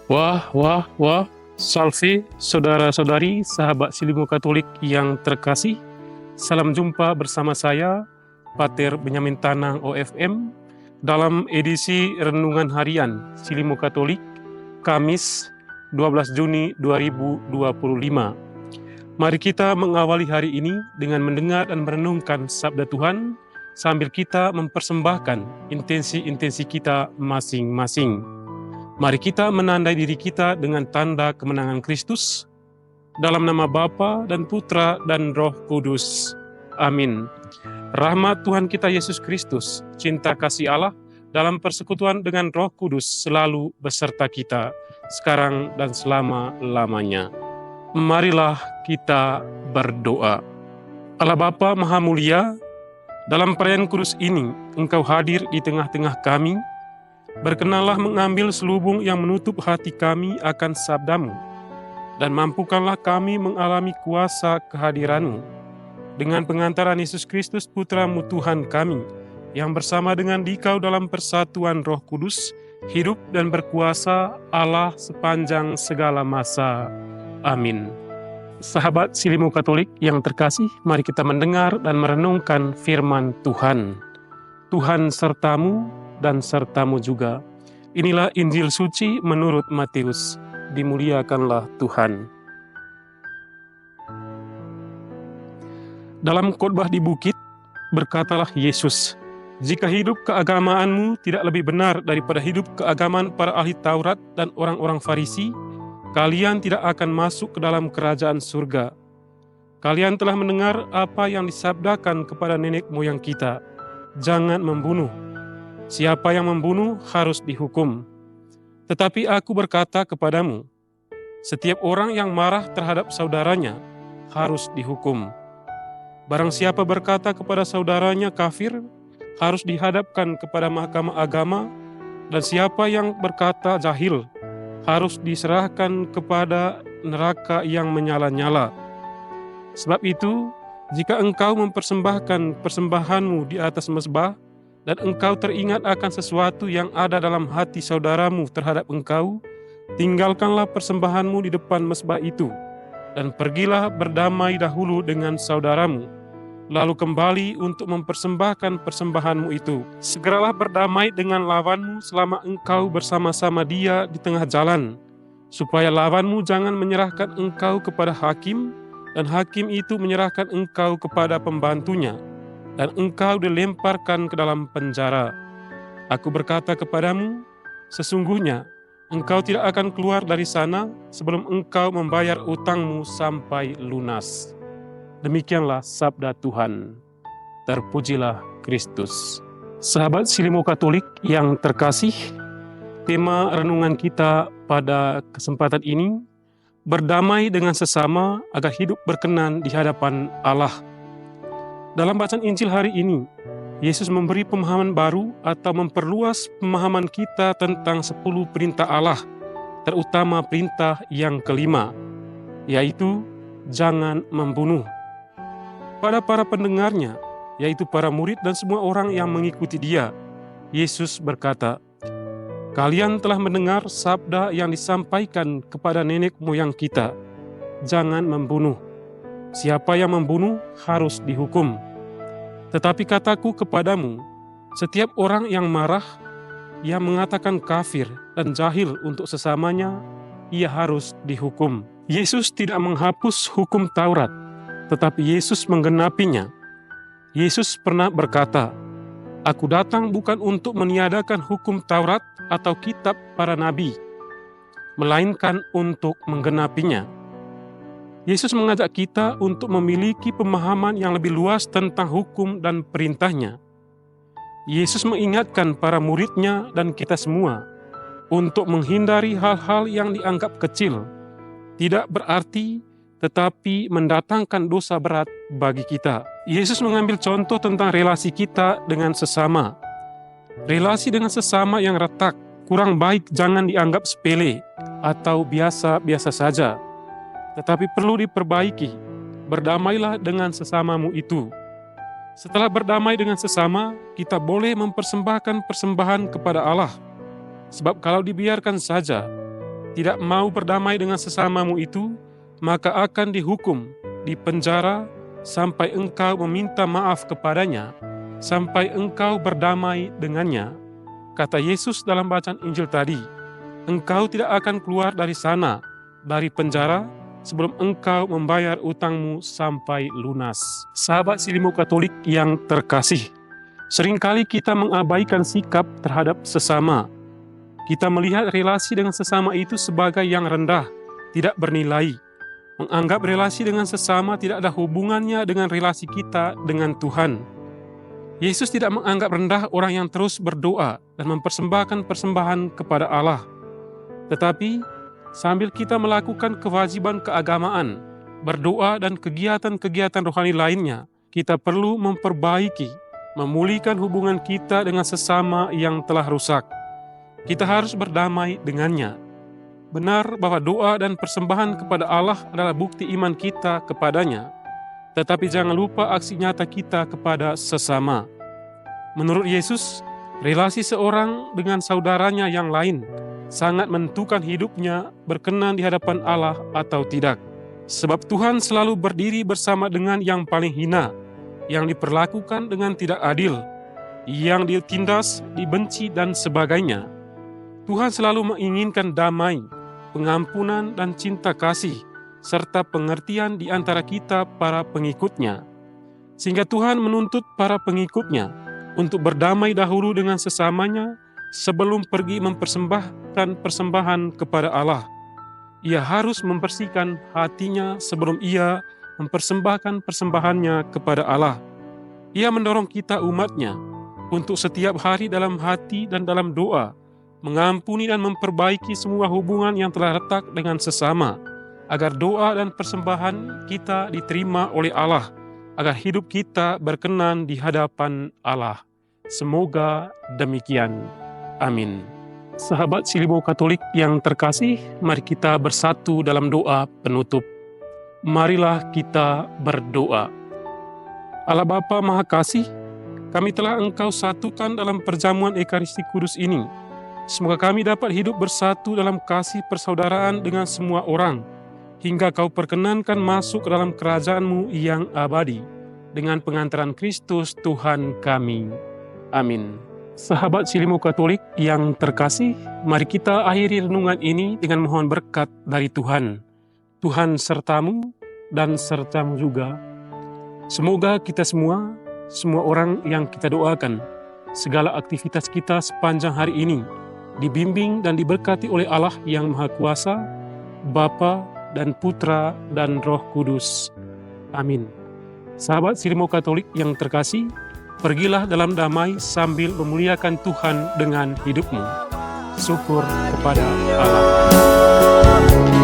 Wah, wah, wah, salve saudara-saudari, sahabat Silimu Katolik yang terkasih. Salam jumpa bersama saya, Pater Benyamin Tanang OFM, dalam edisi Renungan Harian Silimu Katolik, Kamis 12 Juni 2025. Mari kita mengawali hari ini dengan mendengar dan merenungkan sabda Tuhan, sambil kita mempersembahkan intensi-intensi kita masing-masing. Mari kita menandai diri kita dengan tanda kemenangan Kristus, dalam nama Bapa dan Putra dan Roh Kudus. Amin. Rahmat Tuhan kita Yesus Kristus, cinta kasih Allah, dalam persekutuan dengan Roh Kudus selalu beserta kita, sekarang dan selama-lamanya. Marilah kita berdoa. Allah Bapa Maha Mulia, dalam perayaan kudus ini, Engkau hadir di tengah-tengah kami. Berkenanlah mengambil selubung yang menutup hati kami akan sabdamu, dan mampukanlah kami mengalami kuasa kehadiranmu. Dengan pengantaran Yesus Kristus Putramu Tuhan kami, yang bersama dengan Dikau dalam persatuan Roh Kudus, hidup dan berkuasa Allah sepanjang segala masa. Amin. Sahabat Silimu Katolik yang terkasih, mari kita mendengar dan merenungkan firman Tuhan. Tuhan sertamu dan sertamu juga. Inilah Injil suci menurut Matius. Dimuliakanlah Tuhan. Dalam khotbah di bukit, berkatalah Yesus, "Jika hidup keagamaanmu tidak lebih benar daripada hidup keagamaan para ahli Taurat dan orang-orang Farisi, kalian tidak akan masuk ke dalam kerajaan surga. Kalian telah mendengar apa yang disabdakan kepada nenek moyang kita, jangan membunuh. Siapa yang membunuh harus dihukum. Tetapi aku berkata kepadamu, setiap orang yang marah terhadap saudaranya harus dihukum. Barang siapa berkata kepada saudaranya kafir, harus dihadapkan kepada mahkamah agama, dan siapa yang berkata jahil, harus diserahkan kepada neraka yang menyala-nyala. Sebab itu, jika engkau mempersembahkan persembahanmu di atas mezbah, dan engkau teringat akan sesuatu yang ada dalam hati saudaramu terhadap engkau, tinggalkanlah persembahanmu di depan mezbah itu, dan pergilah berdamai dahulu dengan saudaramu, lalu kembali untuk mempersembahkan persembahanmu itu. Segeralah berdamai dengan lawanmu selama engkau bersama-sama dia di tengah jalan, supaya lawanmu jangan menyerahkan engkau kepada hakim, dan hakim itu menyerahkan engkau kepada pembantunya, dan engkau dilemparkan ke dalam penjara. Aku berkata kepadamu, sesungguhnya engkau tidak akan keluar dari sana sebelum engkau membayar utangmu sampai lunas." Demikianlah sabda Tuhan. Terpujilah Kristus. Sahabat Silimu Katolik yang terkasih, tema renungan kita pada kesempatan ini, berdamai dengan sesama agar hidup berkenan di hadapan Allah. Dalam bacaan Injil hari ini, Yesus memberi pemahaman baru atau memperluas pemahaman kita tentang 10 perintah Allah, terutama perintah yang kelima, yaitu jangan membunuh. Pada para pendengarnya, yaitu para murid dan semua orang yang mengikuti dia, Yesus berkata, "Kalian telah mendengar sabda yang disampaikan kepada nenek moyang kita, jangan membunuh. Siapa yang membunuh harus dihukum. Tetapi kataku kepadamu, setiap orang yang marah, yang mengatakan kafir dan jahil untuk sesamanya, ia harus dihukum." Yesus tidak menghapus hukum Taurat, tetapi Yesus menggenapinya. Yesus pernah berkata, "Aku datang bukan untuk meniadakan hukum Taurat atau kitab para nabi, melainkan untuk menggenapinya." Yesus mengajak kita untuk memiliki pemahaman yang lebih luas tentang hukum dan perintahnya. Yesus mengingatkan para muridnya dan kita semua untuk menghindari hal-hal yang dianggap kecil, tidak berarti, tetapi mendatangkan dosa berat bagi kita. Yesus mengambil contoh tentang relasi kita dengan sesama. Relasi dengan sesama yang retak, kurang baik jangan dianggap sepele atau biasa-biasa saja, tetapi perlu diperbaiki. Berdamailah dengan sesamamu itu. Setelah berdamai dengan sesama, kita boleh mempersembahkan persembahan kepada Allah. Sebab kalau dibiarkan saja, tidak mau berdamai dengan sesamamu itu, maka akan dihukum, dipenjara, sampai engkau meminta maaf kepadanya, sampai engkau berdamai dengannya. Kata Yesus dalam bacaan Injil tadi, engkau tidak akan keluar dari sana, dari penjara, sebelum engkau membayar utangmu sampai lunas. Sahabat Silimo Katolik yang terkasih, seringkali kita mengabaikan sikap terhadap sesama. Kita melihat relasi dengan sesama itu sebagai yang rendah, tidak bernilai. Menganggap relasi dengan sesama tidak ada hubungannya dengan relasi kita dengan Tuhan. Yesus tidak menganggap rendah orang yang terus berdoa dan mempersembahkan persembahan kepada Allah. Tetapi, sambil kita melakukan kewajiban keagamaan, berdoa dan kegiatan-kegiatan rohani lainnya, kita perlu memperbaiki, memulihkan hubungan kita dengan sesama yang telah rusak. Kita harus berdamai dengannya. Benar bahwa doa dan persembahan kepada Allah adalah bukti iman kita kepadanya, tetapi jangan lupa aksi nyata kita kepada sesama. Menurut Yesus, relasi seorang dengan saudaranya yang lain sangat menentukan hidupnya berkenan di hadapan Allah atau tidak. Sebab Tuhan selalu berdiri bersama dengan yang paling hina, yang diperlakukan dengan tidak adil, yang ditindas, dibenci, dan sebagainya. Tuhan selalu menginginkan damai, pengampunan dan cinta kasih, serta pengertian di antara kita para pengikutnya. Sehingga Tuhan menuntut para pengikutnya untuk berdamai dahulu dengan sesamanya sebelum pergi mempersembahkan persembahan kepada Allah. Ia harus membersihkan hatinya sebelum ia mempersembahkan persembahannya kepada Allah. Ia mendorong kita umatnya untuk setiap hari dalam hati dan dalam doa mengampuni dan memperbaiki semua hubungan yang telah retak dengan sesama, agar doa dan persembahan kita diterima oleh Allah, agar hidup kita berkenan di hadapan Allah. Semoga demikian. Amin. Sahabat Silimo Katolik yang terkasih, mari kita bersatu dalam doa penutup. Marilah kita berdoa. Allah Bapa Maha Kasih, kami telah Engkau satukan dalam perjamuan Ekaristi Kudus ini. Semoga kami dapat hidup bersatu dalam kasih persaudaraan dengan semua orang, hingga Kau perkenankan masuk ke dalam kerajaan-Mu yang abadi, dengan pengantaran Kristus Tuhan kami. Amin. Sahabat Silimo Katolik yang terkasih, mari kita akhiri renungan ini dengan mohon berkat dari Tuhan. Tuhan sertamu dan sertamu juga. Semoga kita semua orang yang kita doakan, segala aktivitas kita sepanjang hari ini, dibimbing dan diberkati oleh Allah yang Maha Kuasa, Bapa dan Putra dan Roh Kudus. Amin. Sahabat Silimo Katolik yang terkasih, pergilah dalam damai sambil memuliakan Tuhan dengan hidupmu. Syukur kepada Allah.